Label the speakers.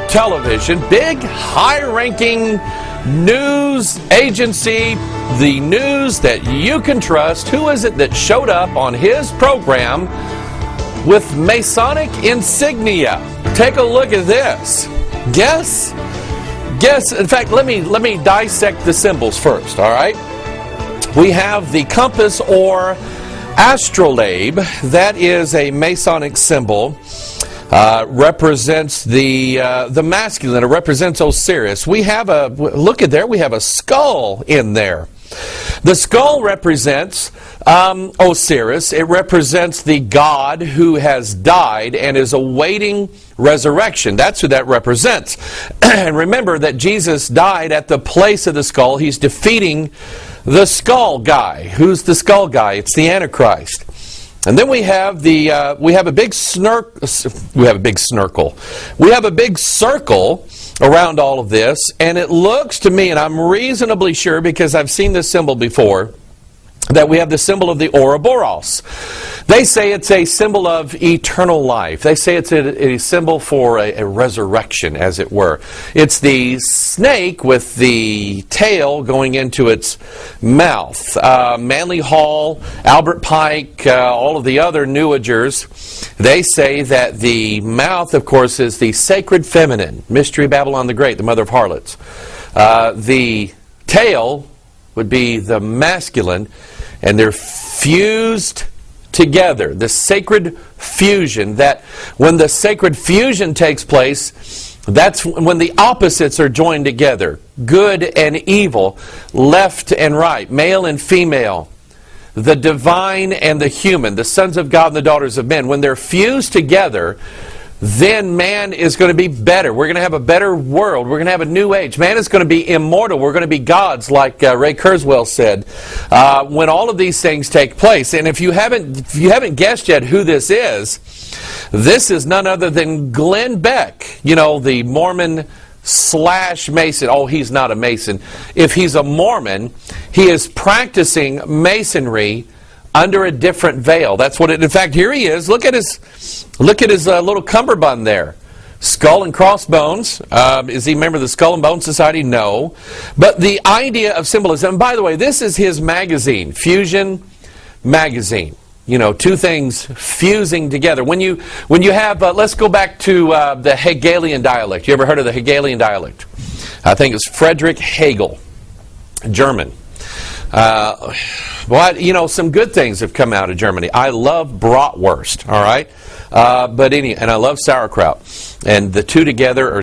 Speaker 1: television, big, high-ranking news agency, the news that you can trust. Who is it that showed up on his program with Masonic insignia? Take a look at this. Guess. In fact, let me dissect the symbols first, all right? We have the compass or astrolabe. That is a Masonic symbol. Represents the masculine. It represents Osiris. We have a, look at there, we have a skull in there. The skull represents Osiris. It represents the God who has died and is awaiting resurrection. That's who that represents. And remember that Jesus died at the place of the skull. He's defeating the skull guy. Who's the skull guy? It's the Antichrist. And then we have the we have a big circle around all of this, and it looks to me, and I'm reasonably sure because I've seen this symbol before, that we have the symbol of the Ouroboros. They say it's a symbol of eternal life. They say it's a symbol for a resurrection, as it were. It's the snake with the tail going into its mouth. Manly Hall, Albert Pike, all of the other New Agers, they say that the mouth, of course, is the sacred feminine, Mystery Babylon the Great, the mother of harlots. The tail would be the masculine, and they're fused together. The sacred fusion, that when the sacred fusion takes place, that's when the opposites are joined together. Good and evil, left and right, male and female, the divine and the human, the sons of God and the daughters of men. When they're fused together, then man is going to be better. We're going to have a better world. We're going to have a new age. Man is going to be immortal. We're going to be gods, like Ray Kurzweil said, when all of these things take place. And if you haven't guessed yet who this is none other than Glenn Beck, you know, the Mormon / Mason. Oh, he's not a Mason. If he's a Mormon, he is practicing Masonry under a different veil. That's what it. In fact, here he is. Look at his little cummerbund there. Skull and crossbones. Is he a member of the Skull and Bone Society? No. But the idea of symbolism. And by the way, this is his magazine, Fusion Magazine. You know, two things fusing together. When you have, let's go back to the Hegelian dialect. You ever heard of the Hegelian dialect? I think it's Friedrich Hegel, German. Well, you know, some good things have come out of Germany. I love bratwurst, all right? And I love sauerkraut. And the two together are